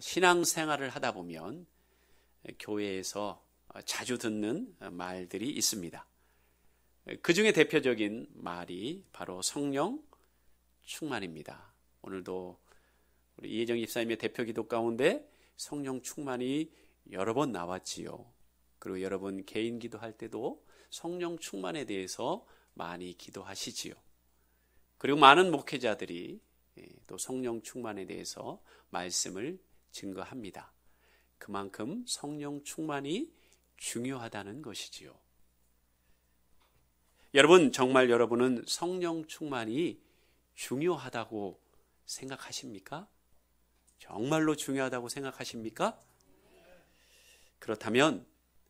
신앙생활을 하다 보면 교회에서 자주 듣는 말들이 있습니다. 그 중에 대표적인 말이 바로 성령 충만입니다. 오늘도 우리 이혜정 집사님의 대표 기도 가운데 성령 충만이 여러 번 나왔지요. 그리고 여러분 개인 기도할 때도 성령 충만에 대해서 많이 기도하시지요. 그리고 많은 목회자들이 또 성령 충만에 대해서 말씀을 증거합니다. 그만큼 성령 충만이 중요하다는 것이지요. 여러분, 정말 여러분은 성령 충만이 중요하다고 생각하십니까? 정말로 중요하다고 생각하십니까? 그렇다면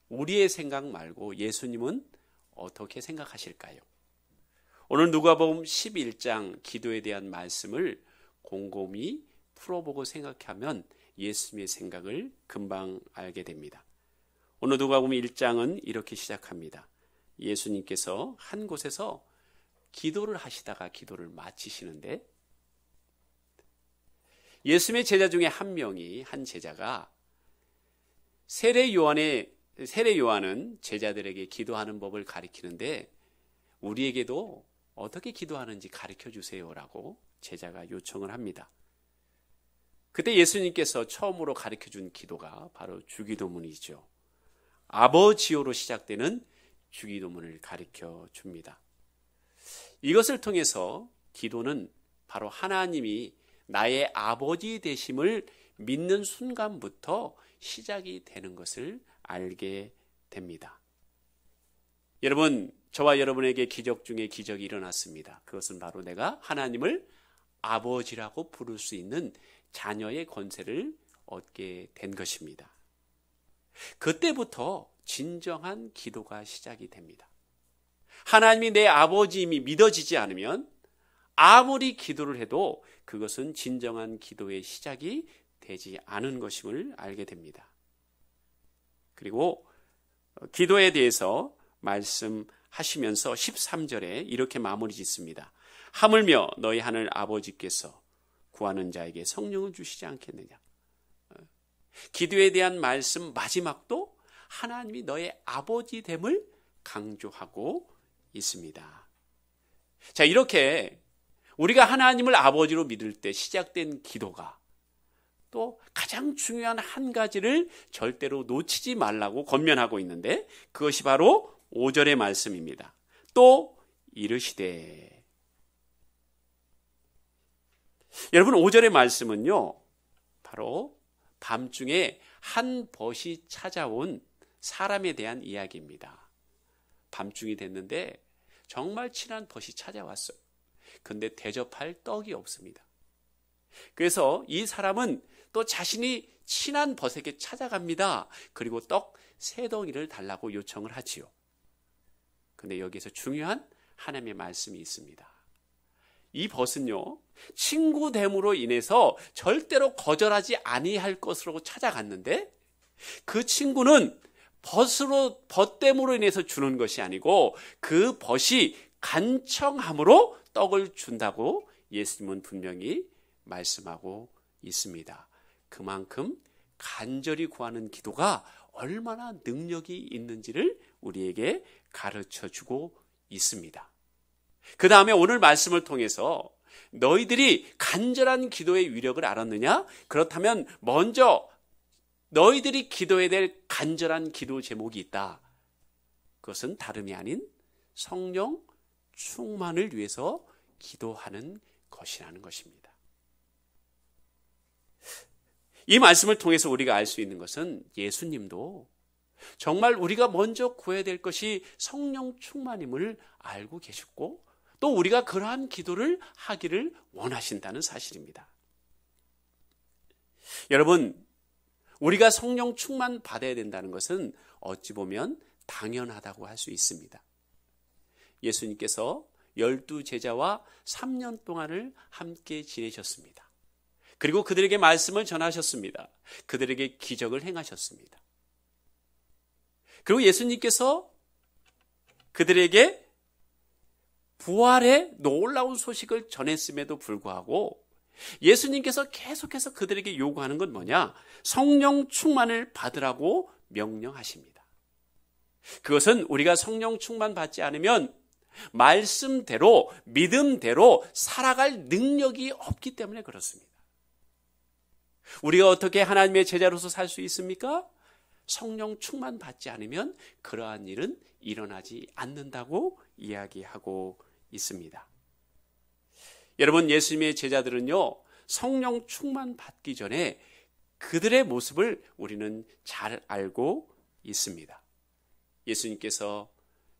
우리의 생각 말고 예수님은 어떻게 생각하실까요? 오늘 누가복음 11장 기도에 대한 말씀을 곰곰이 풀어보고 생각하면 예수님의 생각을 금방 알게 됩니다. 오늘 누가복음 1장은 이렇게 시작합니다. 예수님께서 한 곳에서 기도를 하시다가 기도를 마치시는데 예수님의 제자 중에 한 제자가 세례 요한은 제자들에게 기도하는 법을 가르치는데 우리에게도 어떻게 기도하는지 가르쳐 주세요라고 제자가 요청을 합니다. 그때 예수님께서 처음으로 가르쳐 준 기도가 바로 주기도문이죠. 아버지요로 시작되는 주기도문을 가르쳐 줍니다. 이것을 통해서 기도는 바로 하나님이 나의 아버지 되심을 믿는 순간부터 시작이 되는 것을 알게 됩니다. 여러분, 저와 여러분에게 기적 중에 기적이 일어났습니다. 그것은 바로 내가 하나님을 아버지라고 부를 수 있는 자녀의 권세를 얻게 된 것입니다. 그때부터 진정한 기도가 시작이 됩니다. 하나님이 내 아버지임이 믿어지지 않으면 아무리 기도를 해도 그것은 진정한 기도의 시작이 되지 않은 것임을 알게 됩니다. 그리고 기도에 대해서 말씀하시면서 13절에 이렇게 마무리 짓습니다. 하물며 너희 하늘 아버지께서 구하는 자에게 성령을 주시지 않겠느냐. 기도에 대한 말씀 마지막도 하나님이 너의 아버지 됨을 강조하고 있습니다. 자, 이렇게 우리가 하나님을 아버지로 믿을 때 시작된 기도가 또 가장 중요한 한 가지를 절대로 놓치지 말라고 권면하고 있는데 그것이 바로 5절의 말씀입니다. 또 이르시되. 여러분, 5절의 말씀은요, 바로 밤중에 한 벗이 찾아온 사람에 대한 이야기입니다. 밤중이 됐는데 정말 친한 벗이 찾아왔어요. 근데 대접할 떡이 없습니다. 그래서 이 사람은 또 자신이 친한 벗에게 찾아갑니다. 그리고 떡 3덩이를 달라고 요청을 하지요. 근데 여기에서 중요한 하나님의 말씀이 있습니다. 이 벗은요, 친구됨으로 인해서 절대로 거절하지 아니할 것으로 찾아갔는데 그 친구는 벗됨으로 인해서 주는 것이 아니고 그 벗이 간청함으로 떡을 준다고 예수님은 분명히 말씀하고 있습니다. 그만큼 간절히 구하는 기도가 얼마나 능력이 있는지를 우리에게 가르쳐주고 있습니다. 그 다음에 오늘 말씀을 통해서 너희들이 간절한 기도의 위력을 알았느냐? 그렇다면 먼저 너희들이 기도해야 될 간절한 기도 제목이 있다. 그것은 다름이 아닌 성령 충만을 위해서 기도하는 것이라는 것입니다. 이 말씀을 통해서 우리가 알 수 있는 것은 예수님도 정말 우리가 먼저 구해야 될 것이 성령 충만임을 알고 계셨고 또 우리가 그러한 기도를 하기를 원하신다는 사실입니다. 여러분, 우리가 성령 충만 받아야 된다는 것은 어찌 보면 당연하다고 할 수 있습니다. 예수님께서 12제자와 3년 동안을 함께 지내셨습니다. 그리고 그들에게 말씀을 전하셨습니다. 그들에게 기적을 행하셨습니다. 그리고 예수님께서 그들에게 부활의 놀라운 소식을 전했음에도 불구하고 예수님께서 계속해서 그들에게 요구하는 건 뭐냐? 성령 충만을 받으라고 명령하십니다. 그것은 우리가 성령 충만 받지 않으면 말씀대로, 믿음대로 살아갈 능력이 없기 때문에 그렇습니다. 우리가 어떻게 하나님의 제자로서 살 수 있습니까? 성령 충만 받지 않으면 그러한 일은 일어나지 않는다고 이야기하고 있습니다. 여러분, 예수님의 제자들은요, 성령 충만 받기 전에 그들의 모습을 우리는 잘 알고 있습니다. 예수님께서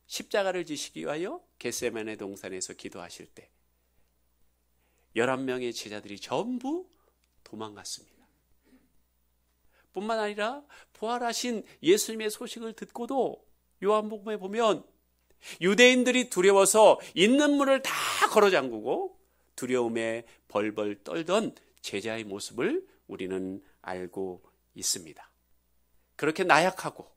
십자가를 지시기 위하여 겟세마네 동산에서 기도하실 때 11명의 제자들이 전부 도망갔습니다. 뿐만 아니라 부활하신 예수님의 소식을 듣고도 요한복음에 보면 유대인들이 두려워서 있는 문을 다 걸어 잠그고 두려움에 벌벌 떨던 제자의 모습을 우리는 알고 있습니다. 그렇게 나약하고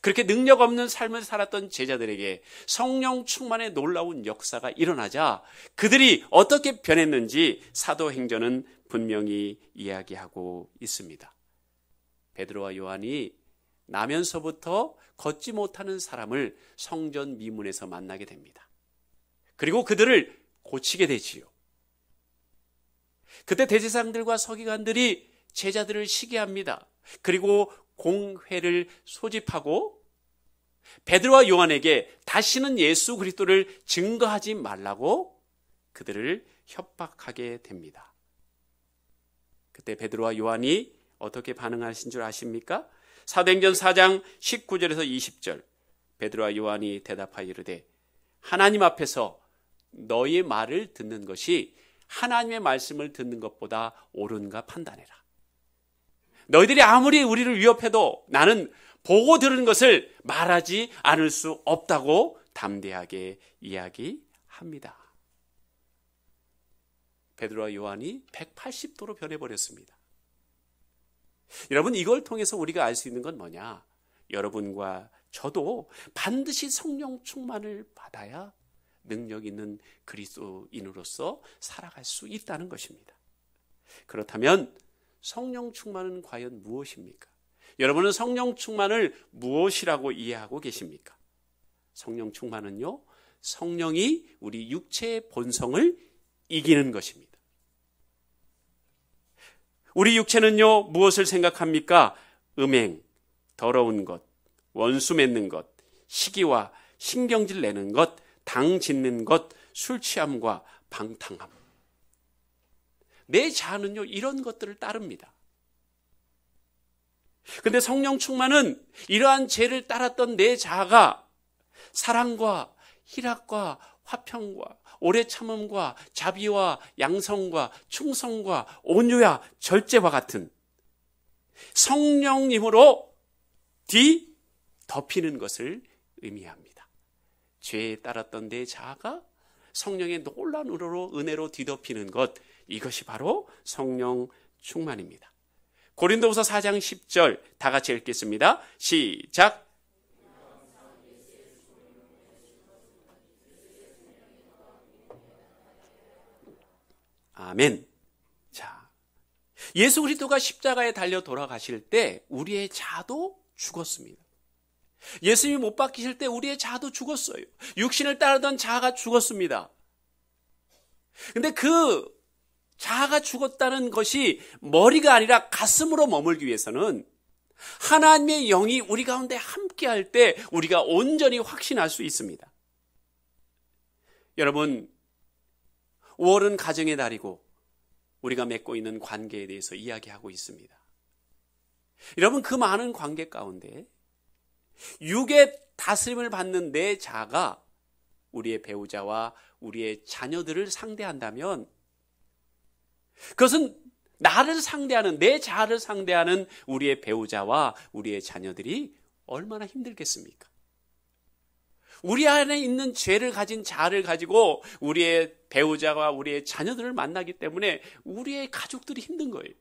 그렇게 능력 없는 삶을 살았던 제자들에게 성령 충만의 놀라운 역사가 일어나자 그들이 어떻게 변했는지 사도행전은 분명히 이야기하고 있습니다. 베드로와 요한이 나면서부터 걷지 못하는 사람을 성전 미문에서 만나게 됩니다. 그리고 그들을 고치게 되지요. 그때 대제사장들과 서기관들이 제자들을 시기합니다. 그리고 공회를 소집하고 베드로와 요한에게 다시는 예수 그리스도를 증거하지 말라고 그들을 협박하게 됩니다. 그때 베드로와 요한이 어떻게 반응하신 줄 아십니까? 사도행전 4장 19절에서 20절 베드로와 요한이 대답하여 이르되 하나님 앞에서 너희의 말을 듣는 것이 하나님의 말씀을 듣는 것보다 옳은가 판단해라. 너희들이 아무리 우리를 위협해도 나는 보고 들은 것을 말하지 않을 수 없다고 담대하게 이야기합니다. 베드로와 요한이 180도로 변해버렸습니다. 여러분, 이걸 통해서 우리가 알 수 있는 건 뭐냐? 여러분과 저도 반드시 성령 충만을 받아야 능력 있는 그리스도인으로서 살아갈 수 있다는 것입니다. 그렇다면 성령 충만은 과연 무엇입니까? 여러분은 성령 충만을 무엇이라고 이해하고 계십니까? 성령 충만은요, 성령이 우리 육체의 본성을 이기는 것입니다. 우리 육체는요, 무엇을 생각합니까? 음행, 더러운 것, 원수 맺는 것, 시기와 신경질 내는 것, 당 짓는 것, 술 취함과 방탕함. 내 자아는요, 이런 것들을 따릅니다. 근데 성령 충만은 이러한 죄를 따랐던 내 자아가 사랑과 희락과 화평과 오래 참음과 자비와 양성과 충성과 온유와 절제와 같은 성령님으로 뒤덮이는 것을 의미합니다. 죄에 따랐던 내 자아가 성령의 놀라운 은혜로 뒤덮이는 것, 이것이 바로 성령 충만입니다. 고린도후서 4장 10절 다 같이 읽겠습니다. 시작. 아멘. 자, 예수 그리스도가 십자가에 달려 돌아가실 때 우리의 자아도 죽었습니다. 예수님이 못 박히실 때 우리의 자아도 죽었어요. 육신을 따르던 자아가 죽었습니다. 근데 그 자아가 죽었다는 것이 머리가 아니라 가슴으로 머물기 위해서는 하나님의 영이 우리 가운데 함께할 때 우리가 온전히 확신할 수 있습니다. 여러분, 5월은 가정의 달이고 우리가 맺고 있는 관계에 대해서 이야기하고 있습니다. 여러분, 그 많은 관계 가운데 육의 다스림을 받는 내 자아가 우리의 배우자와 우리의 자녀들을 상대한다면 그것은 나를 상대하는, 내 자아를 상대하는 우리의 배우자와 우리의 자녀들이 얼마나 힘들겠습니까? 우리 안에 있는 죄를 가진 자아를 가지고 우리의 배우자와 우리의 자녀들을 만나기 때문에 우리의 가족들이 힘든 거예요.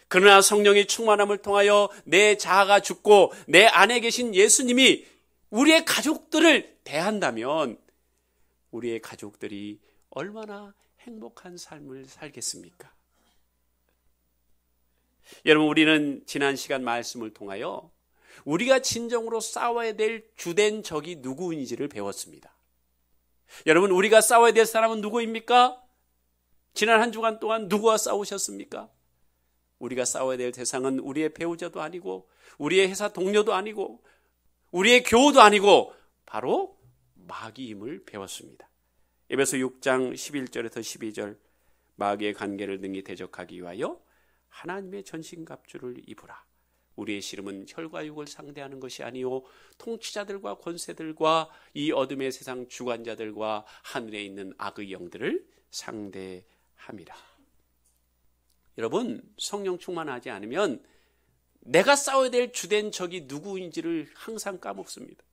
그러나 성령의 충만함을 통하여 내 자아가 죽고 내 안에 계신 예수님이 우리의 가족들을 대한다면 우리의 가족들이 얼마나 행복한 삶을 살겠습니까? 여러분, 우리는 지난 시간 말씀을 통하여 우리가 진정으로 싸워야 될 주된 적이 누구인지를 배웠습니다. 여러분, 우리가 싸워야 될 사람은 누구입니까? 지난 한 주간 동안 누구와 싸우셨습니까? 우리가 싸워야 될 대상은 우리의 배우자도 아니고 우리의 회사 동료도 아니고 우리의 교우도 아니고 바로 마귀임을 배웠습니다. 에베소 6장 11절에서 12절, 마귀의 관계를 능히 대적하기 위하여 하나님의 전신갑주를 입으라. 우리의 씨름은 혈과 육을 상대하는 것이 아니요 통치자들과 권세들과 이 어둠의 세상 주관자들과 하늘에 있는 악의 영들을 상대함이라. 여러분, 성령 충만하지 않으면 내가 싸워야 될 주된 적이 누구인지를 항상 까먹습니다.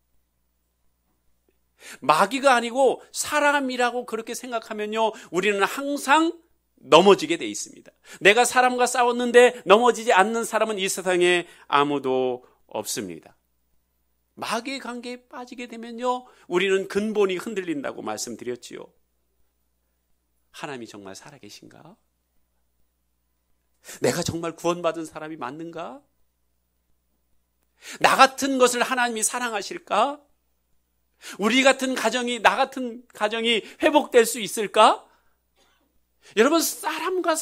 마귀가 아니고 사람이라고 그렇게 생각하면요, 우리는 항상 넘어지게 돼 있습니다. 내가 사람과 싸웠는데 넘어지지 않는 사람은 이 세상에 아무도 없습니다. 마귀의 관계에 빠지게 되면요, 우리는 근본이 흔들린다고 말씀드렸지요. 하나님이 정말 살아계신가? 내가 정말 구원받은 사람이 맞는가? 나 같은 것을 하나님이 사랑하실까? 우리 같은 가정이, 나 같은 가정이 회복될 수 있을까? 여러분, 사람과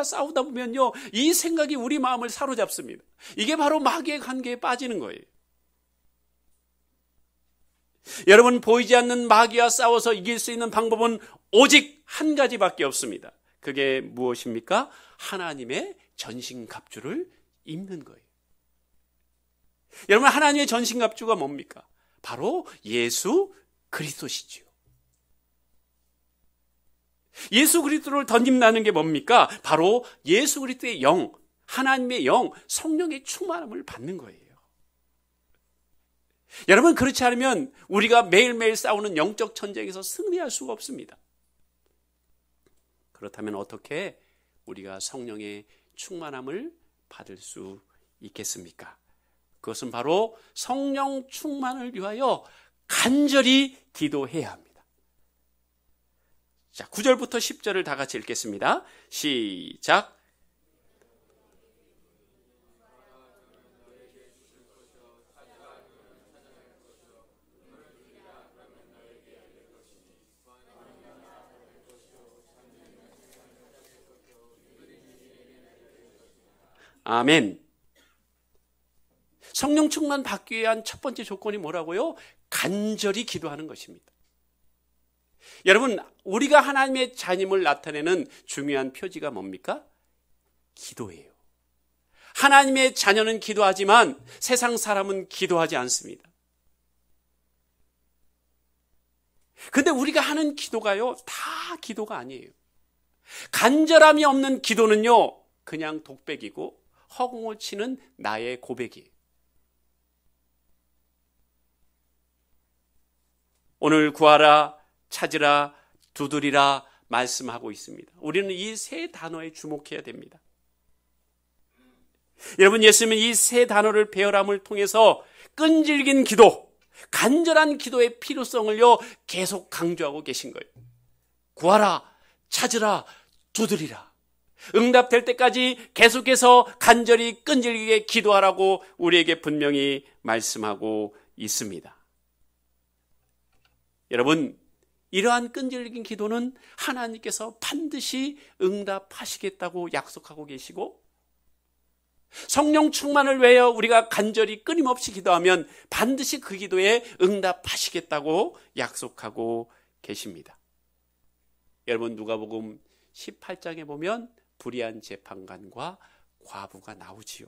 싸우다 보면요, 이 생각이 우리 마음을 사로잡습니다. 이게 바로 마귀의 관계에 빠지는 거예요. 여러분, 보이지 않는 마귀와 싸워서 이길 수 있는 방법은 오직 한 가지밖에 없습니다. 그게 무엇입니까? 하나님의 전신갑주를 입는 거예요. 여러분, 하나님의 전신갑주가 뭡니까? 바로 예수 그리스도시죠. 예수 그리스도를 덧입는 게 뭡니까? 바로 예수 그리스도의 영, 하나님의 영, 성령의 충만함을 받는 거예요. 여러분, 그렇지 않으면 우리가 매일매일 싸우는 영적 전쟁에서 승리할 수가 없습니다. 그렇다면 어떻게 우리가 성령의 충만함을 받을 수 있겠습니까? 그것은 바로 성령 충만을 위하여 간절히 기도해야 합니다. 자, 9절부터 10절을 다 같이 읽겠습니다. 시작. 아멘. 성령 충만 받기 위한 첫 번째 조건이 뭐라고요? 간절히 기도하는 것입니다. 여러분, 우리가 하나님의 자님을 나타내는 중요한 표지가 뭡니까? 기도예요. 하나님의 자녀는 기도하지만 세상 사람은 기도하지 않습니다. 근데 우리가 하는 기도가요, 다 기도가 아니에요. 간절함이 없는 기도는요, 그냥 독백이고 허공을 치는 나의 고백이에요. 오늘 구하라, 찾으라, 두드리라 말씀하고 있습니다. 우리는 이 세 단어에 주목해야 됩니다. 여러분, 예수님은 이 세 단어를 배열함을 통해서 끈질긴 기도, 간절한 기도의 필요성을요 계속 강조하고 계신 거예요. 구하라, 찾으라, 두드리라. 응답될 때까지 계속해서 간절히 끈질기게 기도하라고 우리에게 분명히 말씀하고 있습니다. 여러분, 이러한 끈질긴 기도는 하나님께서 반드시 응답하시겠다고 약속하고 계시고, 성령 충만을 위하여 우리가 간절히 끊임없이 기도하면 반드시 그 기도에 응답하시겠다고 약속하고 계십니다. 여러분, 누가복음 18장에 보면 불의한 재판관과 과부가 나오지요.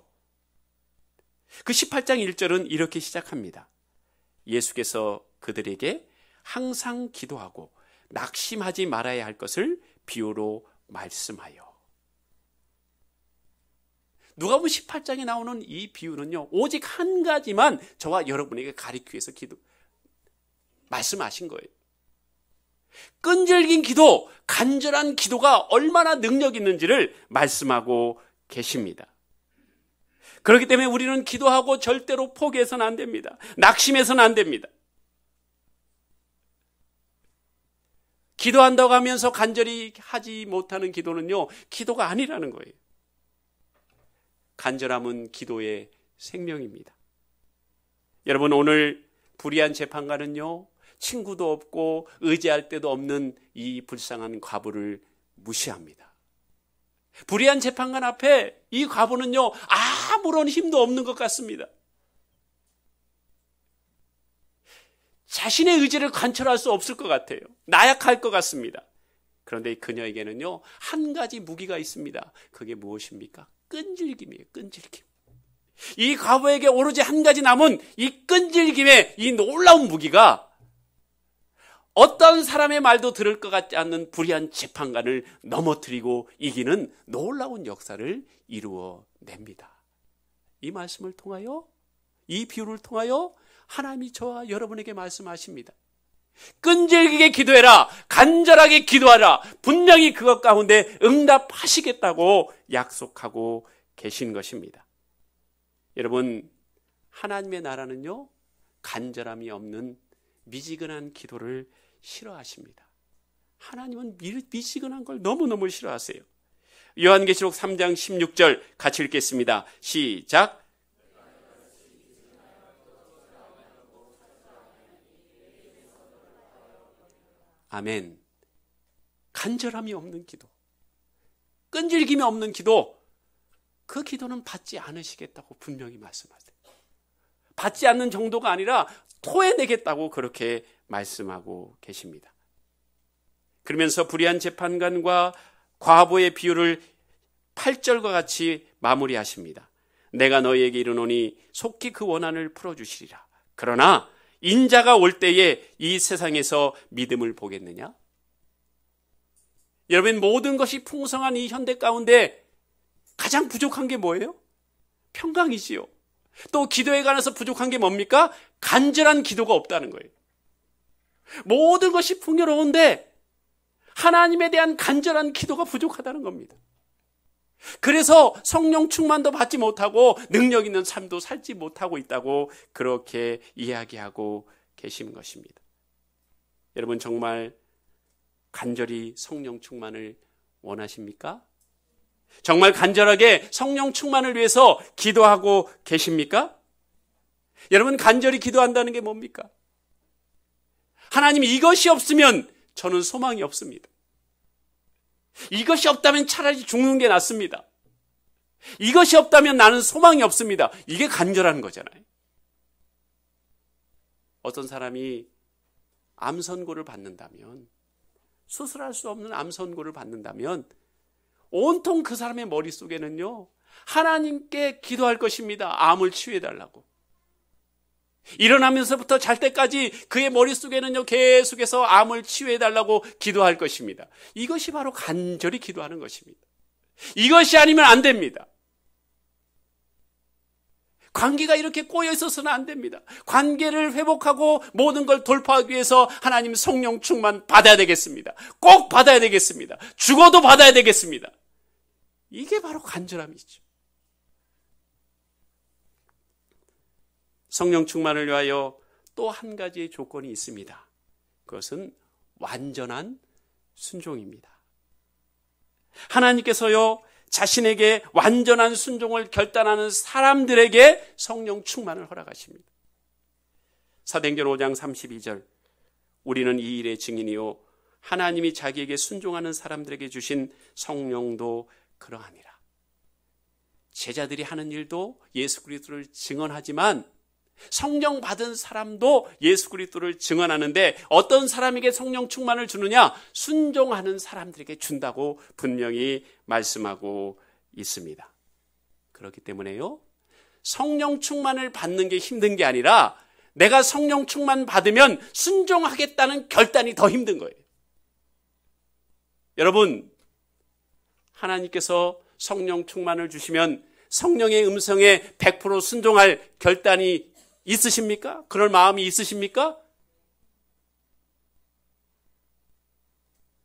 그 18장 1절은 이렇게 시작합니다. 예수께서 그들에게 항상 기도하고 낙심하지 말아야 할 것을 비유로 말씀하여. 누가복음 18장에 나오는 이 비유는요, 오직 한 가지만 저와 여러분에게 가리키기 위해서 말씀하신 거예요. 끈질긴 기도, 간절한 기도가 얼마나 능력 있는지를 말씀하고 계십니다. 그렇기 때문에 우리는 기도하고 절대로 포기해서는 안 됩니다. 낙심해서는 안 됩니다. 기도한다고 하면서 간절히 하지 못하는 기도는요, 기도가 아니라는 거예요. 간절함은 기도의 생명입니다. 여러분, 오늘 불의한 재판관은요, 친구도 없고 의지할 데도 없는 이 불쌍한 과부를 무시합니다. 불의한 재판관 앞에 이 과부는요, 아무런 힘도 없는 것 같습니다. 자신의 의지를 관철할 수 없을 것 같아요. 나약할 것 같습니다. 그런데 그녀에게는요, 한 가지 무기가 있습니다. 그게 무엇입니까? 끈질김이에요. 끈질김. 이 과부에게 오로지 한 가지 남은 이 끈질김의 이 놀라운 무기가 어떤 사람의 말도 들을 것 같지 않는 불의한 재판관을 넘어뜨리고 이기는 놀라운 역사를 이루어냅니다. 이 말씀을 통하여, 이 비유를 통하여 하나님이 저와 여러분에게 말씀하십니다. 끈질기게 기도해라. 간절하게 기도하라. 분명히 그것 가운데 응답하시겠다고 약속하고 계신 것입니다. 여러분, 하나님의 나라는요, 간절함이 없는 미지근한 기도를 싫어하십니다. 하나님은 미지근한 걸 너무너무 싫어하세요. 요한계시록 3장 16절 같이 읽겠습니다. 시작. 아멘. 간절함이 없는 기도, 끈질김이 없는 기도, 그 기도는 받지 않으시겠다고 분명히 말씀하세요. 받지 않는 정도가 아니라 토해내겠다고 그렇게 말씀하고 계십니다. 그러면서 불의한 재판관과 과부의 비유를 8절과 같이 마무리하십니다. 내가 너희에게 이르노니 속히 그 원한을 풀어주시리라. 그러나 인자가 올 때에 이 세상에서 믿음을 보겠느냐? 여러분, 모든 것이 풍성한 이 현대 가운데 가장 부족한 게 뭐예요? 평강이지요. 또 기도에 관해서 부족한 게 뭡니까? 간절한 기도가 없다는 거예요. 모든 것이 풍요로운데 하나님에 대한 간절한 기도가 부족하다는 겁니다. 그래서 성령 충만도 받지 못하고 능력 있는 삶도 살지 못하고 있다고 그렇게 이야기하고 계신 것입니다. 여러분, 정말 간절히 성령 충만을 원하십니까? 정말 간절하게 성령 충만을 위해서 기도하고 계십니까? 여러분, 간절히 기도한다는 게 뭡니까? 하나님, 이것이 없으면 저는 소망이 없습니다. 이것이 없다면 차라리 죽는 게 낫습니다. 이것이 없다면 나는 소망이 없습니다. 이게 간절한 거잖아요. 어떤 사람이 암 선고를 받는다면, 수술할 수 없는 암 선고를 받는다면 온통 그 사람의 머릿속에는요, 하나님께 기도할 것입니다. 암을 치유해달라고. 일어나면서부터 잘 때까지 그의 머릿속에는요, 계속해서 암을 치유해달라고 기도할 것입니다. 이것이 바로 간절히 기도하는 것입니다. 이것이 아니면 안 됩니다. 관계가 이렇게 꼬여 있어서는 안 됩니다. 관계를 회복하고 모든 걸 돌파하기 위해서 하나님 성령 충만 받아야 되겠습니다. 꼭 받아야 되겠습니다. 죽어도 받아야 되겠습니다. 이게 바로 간절함이죠. 성령 충만을 위하여 또 한 가지의 조건이 있습니다. 그것은 완전한 순종입니다. 하나님께서요, 자신에게 완전한 순종을 결단하는 사람들에게 성령 충만을 허락하십니다. 사도행전 5장 32절, 우리는 이 일의 증인이요 하나님이 자기에게 순종하는 사람들에게 주신 성령도 그러하니라. 제자들이 하는 일도 예수 그리스도를 증언하지만 성령 받은 사람도 예수 그리스도를 증언하는데 어떤 사람에게 성령 충만을 주느냐? 순종하는 사람들에게 준다고 분명히 말씀하고 있습니다. 그렇기 때문에요, 성령 충만을 받는 게 힘든 게 아니라 내가 성령 충만 받으면 순종하겠다는 결단이 더 힘든 거예요. 여러분, 하나님께서 성령 충만을 주시면 성령의 음성에 100% 순종할 결단이 있으십니까? 그럴 마음이 있으십니까?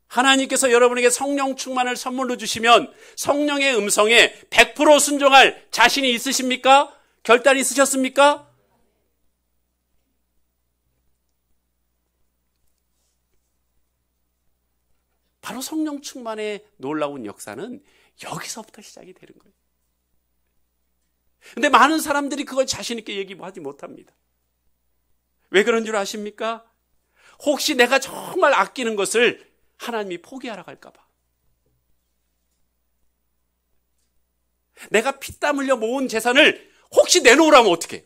하나님께서 여러분에게 성령 충만을 선물로 주시면 성령의 음성에 100% 순종할 자신이 있으십니까? 결단이 있으셨습니까? 바로 성령 충만의 놀라운 역사는 여기서부터 시작이 되는 거예요. 근데 많은 사람들이 그걸 자신 있게 얘기하지 못합니다. 왜 그런 줄 아십니까? 혹시 내가 정말 아끼는 것을 하나님이 포기하라고 할까 봐. 내가 피땀 흘려 모은 재산을 혹시 내놓으라면 어떡해요?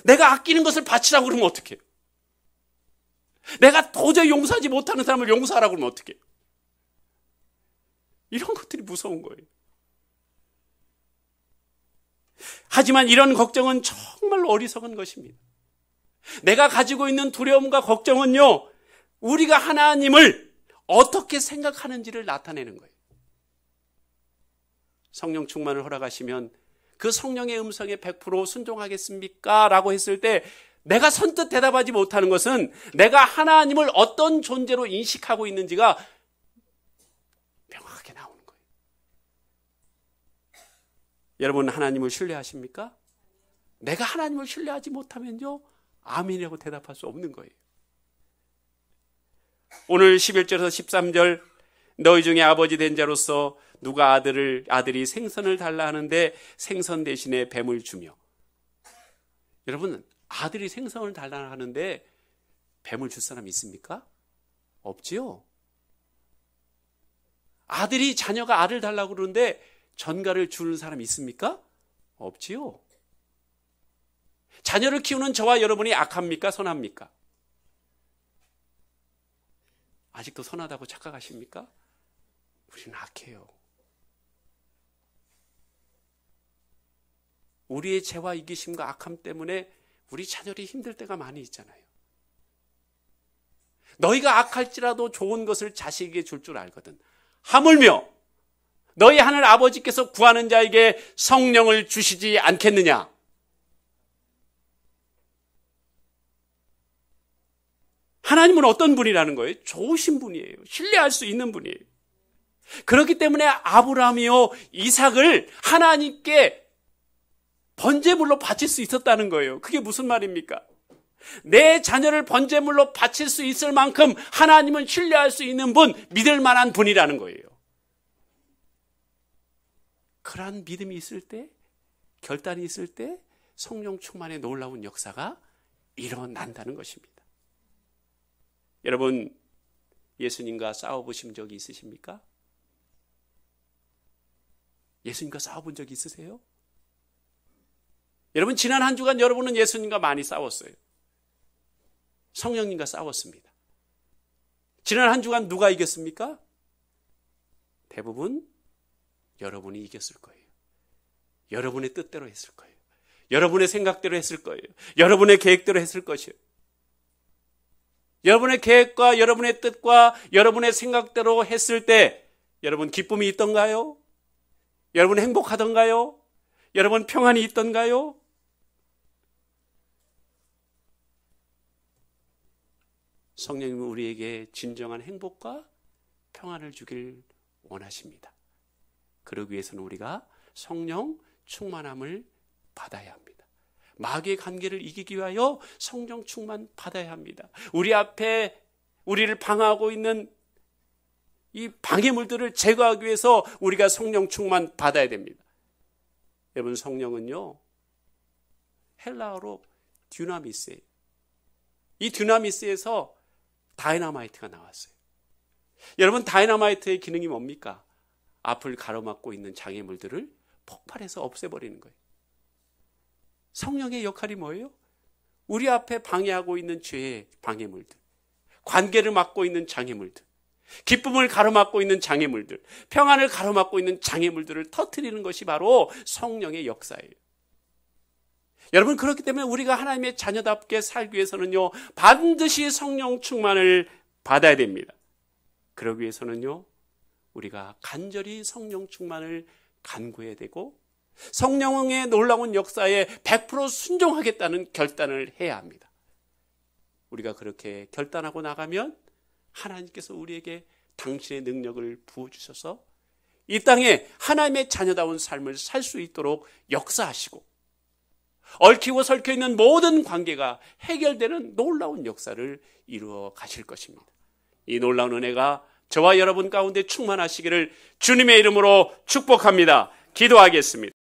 내가 아끼는 것을 바치라고 그러면 어떡해요? 내가 도저히 용서하지 못하는 사람을 용서하라고 그러면 어떡해요? 이런 것들이 무서운 거예요. 하지만 이런 걱정은 정말 어리석은 것입니다. 내가 가지고 있는 두려움과 걱정은요, 우리가 하나님을 어떻게 생각하는지를 나타내는 거예요. 성령 충만을 허락하시면 그 성령의 음성에 100% 순종하겠습니까? 라고 했을 때 내가 선뜻 대답하지 못하는 것은 내가 하나님을 어떤 존재로 인식하고 있는지가 명확하게 나오는 거예요. 여러분, 하나님을 신뢰하십니까? 내가 하나님을 신뢰하지 못하면요, 아멘이라고 대답할 수 없는 거예요. 오늘 11절에서 13절, 너희 중에 아버지 된 자로서 누가 아들이 생선을 달라 하는데 생선 대신에 뱀을 주며. 여러분, 아들이 생선을 달라 하는데 뱀을 줄 사람 있습니까? 없지요. 자녀가 알을 달라고 그러는데 전갈을 주는 사람 있습니까? 없지요. 자녀를 키우는 저와 여러분이 악합니까? 선합니까? 아직도 선하다고 착각하십니까? 우리는 악해요. 우리의 죄와 이기심과 악함 때문에 우리 자녀들이 힘들 때가 많이 있잖아요. 너희가 악할지라도 좋은 것을 자식에게 줄 줄 알거든. 하물며 너희 하늘 아버지께서 구하는 자에게 성령을 주시지 않겠느냐? 하나님은 어떤 분이라는 거예요? 좋으신 분이에요. 신뢰할 수 있는 분이에요. 그렇기 때문에 아브라함이요, 이삭을 하나님께 번제물로 바칠 수 있었다는 거예요. 그게 무슨 말입니까? 내 자녀를 번제물로 바칠 수 있을 만큼 하나님은 신뢰할 수 있는 분, 믿을 만한 분이라는 거예요. 그러한 믿음이 있을 때, 결단이 있을 때 성령 충만의 놀라운 역사가 일어난다는 것입니다. 여러분, 예수님과 싸워보신 적이 있으십니까? 예수님과 싸워본 적이 있으세요? 여러분, 지난 한 주간 여러분은 예수님과 많이 싸웠어요. 성령님과 싸웠습니다. 지난 한 주간 누가 이겼습니까? 대부분 여러분이 이겼을 거예요. 여러분의 뜻대로 했을 거예요. 여러분의 생각대로 했을 거예요. 여러분의 계획대로 했을 것이에요. 여러분의 계획과 여러분의 뜻과 여러분의 생각대로 했을 때 여러분 기쁨이 있던가요? 여러분 행복하던가요? 여러분 평안이 있던가요? 성령님은 우리에게 진정한 행복과 평안을 주길 원하십니다. 그러기 위해서는 우리가 성령 충만함을 받아야 합니다. 마귀의 관계를 이기기 위하여 성령 충만 받아야 합니다. 우리 앞에 우리를 방해하고 있는 이 방해물들을 제거하기 위해서 우리가 성령 충만 받아야 됩니다. 여러분, 성령은요, 헬라어로 듀나미스예요. 이 듀나미스에서 다이너마이트가 나왔어요. 여러분, 다이너마이트의 기능이 뭡니까? 앞을 가로막고 있는 장애물들을 폭발해서 없애버리는 거예요. 성령의 역할이 뭐예요? 우리 앞에 방해하고 있는 죄의 방해물들, 관계를 막고 있는 장애물들, 기쁨을 가로막고 있는 장애물들, 평안을 가로막고 있는 장애물들을 터뜨리는 것이 바로 성령의 역사예요. 여러분, 그렇기 때문에 우리가 하나님의 자녀답게 살기 위해서는요, 반드시 성령 충만을 받아야 됩니다. 그러기 위해서는요, 우리가 간절히 성령 충만을 간구해야 되고 성령의 놀라운 역사에 100% 순종하겠다는 결단을 해야 합니다. 우리가 그렇게 결단하고 나가면 하나님께서 우리에게 당신의 능력을 부어주셔서 이 땅에 하나님의 자녀다운 삶을 살 수 있도록 역사하시고 얽히고 설켜 있는 모든 관계가 해결되는 놀라운 역사를 이루어 가실 것입니다. 이 놀라운 은혜가 저와 여러분 가운데 충만하시기를 주님의 이름으로 축복합니다. 기도하겠습니다.